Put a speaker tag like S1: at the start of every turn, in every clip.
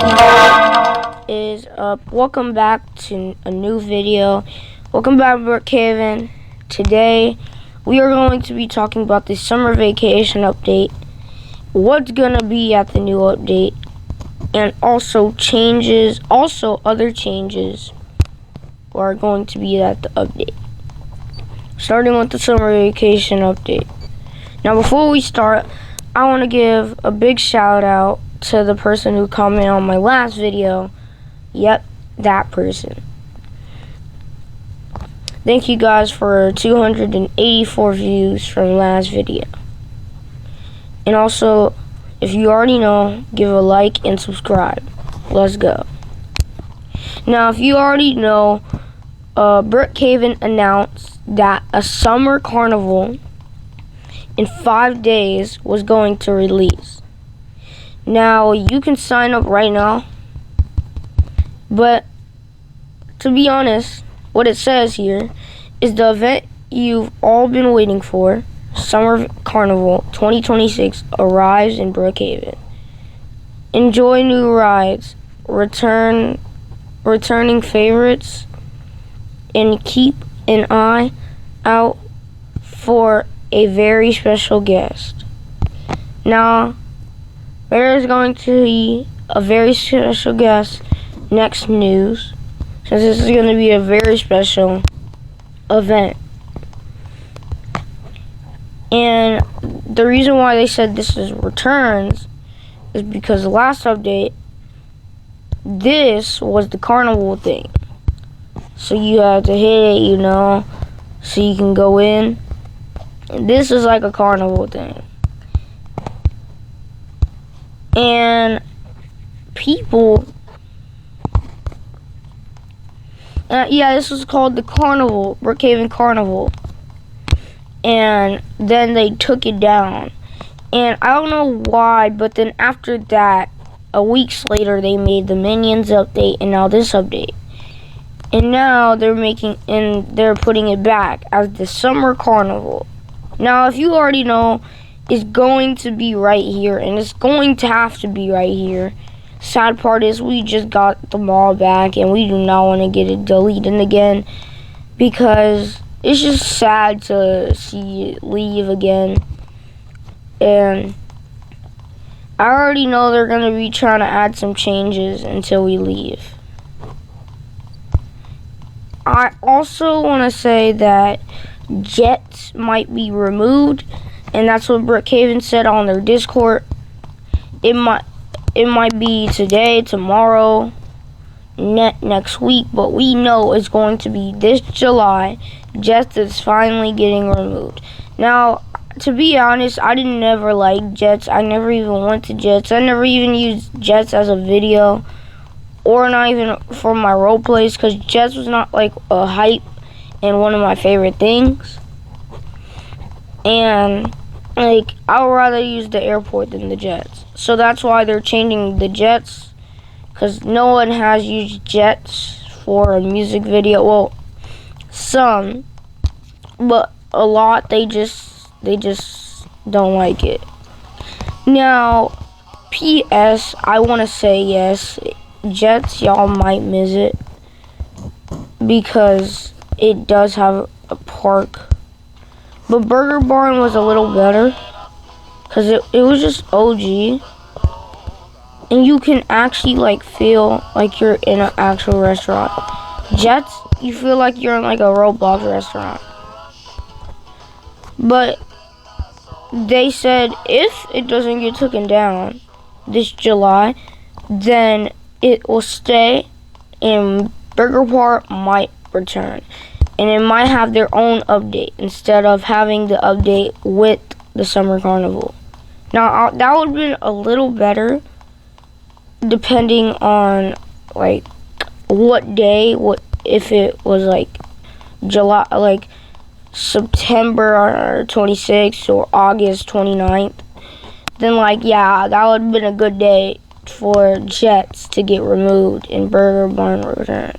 S1: Is up? Welcome back to a new video. Welcome back, Brookhaven. Today we are going to be talking about the summer vacation update, what's gonna be at the new update, and also other changes are going to be at the update. Starting with the summer vacation update. Now, before we start, I want to give a big shout out to the person who commented on my last video. Yep, that person. Thank you guys for 284 views from last video. And also, if you already know, give a like and subscribe. Let's go. Now, if you already know, Brookhaven announced that a summer carnival in 5 days was going to release. Now, you can sign up right now, but to be honest, what it says here is the event you've all been waiting for, Summer Carnival 2026, arrives in Brookhaven. Enjoy new rides, returning favorites, and keep an eye out for a very special guest. Now, there is going to be a very special guest next news, since this is going to be a very special event. And the reason why they said this is returns is because the last update, this was the carnival thing. So you have to hit it, so you can go in. And this is like a carnival thing. And people, this was called the Carnival, Brookhaven Carnival. And then they took it down. And I don't know why, but then after that, a week later, they made the Minions update and now this update. And now they're putting it back as the Summer Carnival. Now, if you already know, it's going to be right here, and it's going to have to be right here. Sad part is we just got the mall back, and we do not want to get it deleted again, because it's just sad to see it leave again. And I already know they're going to be trying to add some changes until we leave. I also want to say that Jett might be removed, and that's what Brookhaven said on their Discord. It might be today, tomorrow, next week, but we know it's going to be this July. Jett is finally getting removed. Now, to be honest, I didn't never like Jets. I never even went to Jets. I never even used Jets as a video, or not even for my role plays, because Jets was not like a hype and one of my favorite things. And I would rather use the airport than the Jets. So that's why they're changing the Jets, because no one has used Jets for a music video. Well, some, but a lot they just don't like it. Now, P.S. I want to say yes, Jets, y'all might miss it, because it does have a park. But Burger Barn was a little better, because it was just OG. And you can actually feel like you're in an actual restaurant. Jets, you feel like you're in a Roblox restaurant. But they said if it doesn't get taken down this July, then it will stay, and Burger Barn might return. And it might have their own update instead of having the update with the Summer Carnival. Now, that would have been a little better, depending on what day, if it was July, September 26th or August 29th. Then that would have been a good day for Jets to get removed and Burger Barn returns.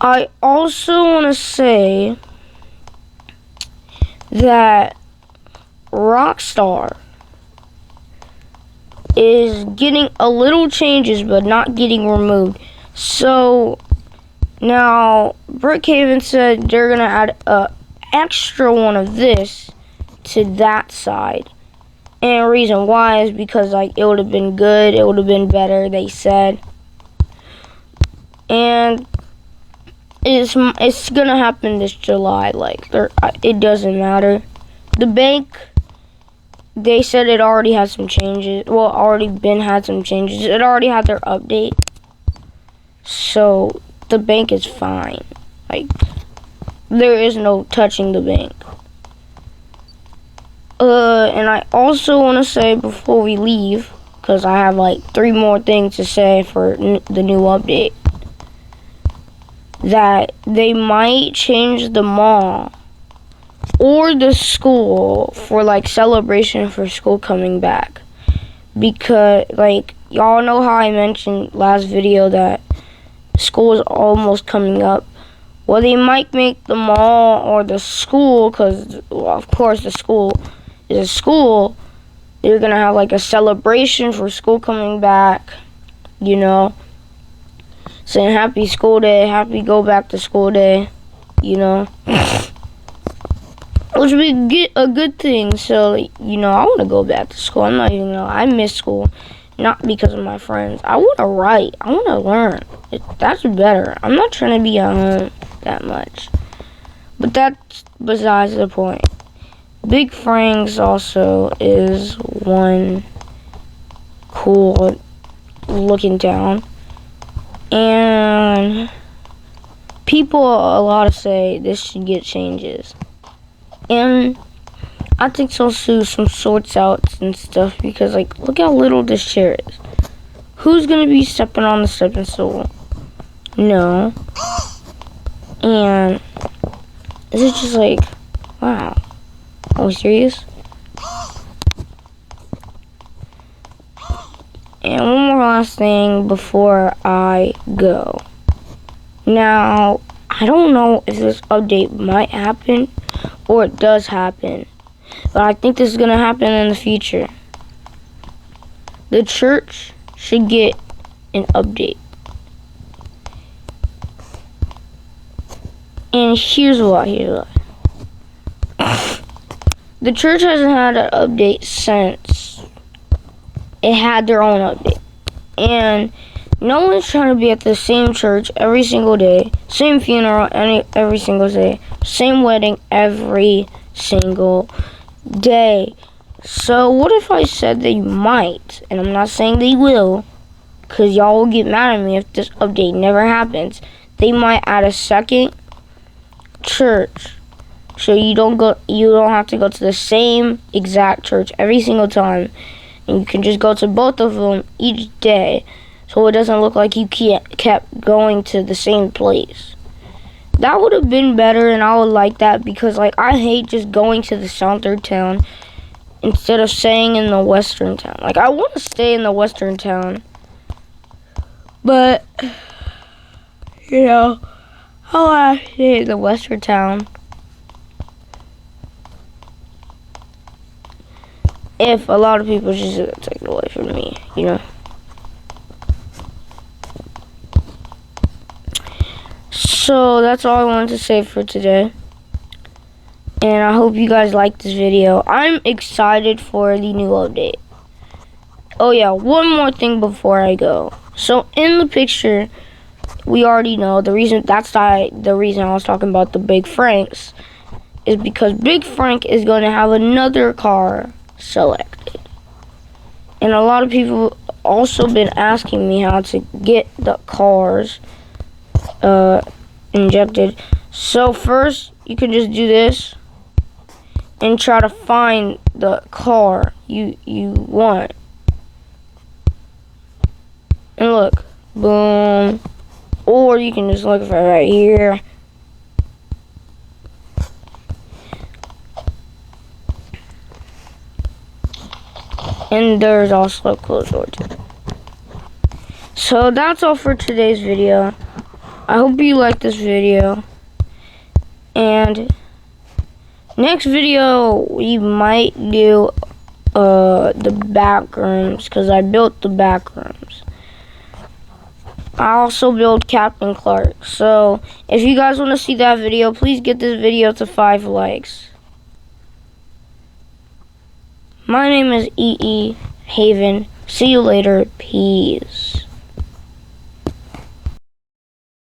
S1: I also want to say that Rockstar is getting a little changes, but not getting removed. So now Brookhaven said they're gonna add a extra one of this to that side. And the reason why is because like it would have been good, it would have been better, they said. And it's gonna happen this July. Like it doesn't matter. The bank, they said it already had some changes. Well, had some changes. It already had their update. So the bank is fine. Like there is no touching the bank. And I also want to say before we leave, because I have like 3 more things to say for the new update, that they might change the mall or the school for like celebration for school coming back. Because like y'all know how I mentioned last video that school is almost coming up. Well, they might make the mall or the school, because well, of course the school is a school, they're gonna have like a celebration for school coming back, you know, saying happy school day, happy go back to school day, you know, which would be a good thing. So, you know, I want to go back to school. I'm not even gonna, I miss school, not because of my friends. I want to write, I want to learn. That's better. I'm not trying to be at home that much, but that's besides the point. Big Frank's also is one cool looking town, and people a lot of say this should get changes, and I think so too, some sorts outs and stuff, because like look how little this chair is. Who's gonna be stepping on the stepping stool? No. And is it just like, wow, are we serious? And one more last thing before I go. Now, I don't know if this update might happen or it does happen, but I think this is gonna happen in the future. The church should get an update. And here's why. The church hasn't had an update since it had their own update. And no one's trying to be at the same church every single day, same funeral every single day, same wedding every single day. So what if I said they might, and I'm not saying they will, because y'all will get mad at me if this update never happens. They might add a second church, so you don't have to go to the same exact church every single time, and you can just go to both of them each day, so it doesn't look like you kept going to the same place. That would have been better, and I would like that, because like I hate just going to the southern town instead of staying in the western town. Like I want to stay in the western town, but you know, I want to stay in the western town. If a lot of people just take it away from me, you know. So that's all I wanted to say for today. And I hope you guys liked this video. I'm excited for the new update. Oh yeah, one more thing before I go. So in the picture, we already know the reason the reason I was talking about the Big Franks is because Big Frank is going to have another car selected. And a lot of people also been asking me how to get the cars injected. So first, you can just do this and try to find the car you want. And look, boom. Or you can just look for it right here. And there's also a closed door too. So that's all for today's video. I hope you liked this video. And next video we might do the back rooms, because I built the back rooms. I also built Captain Clark. So if you guys want to see that video, please get this video to 5 likes. My name is EE Haven. See you later. Peace.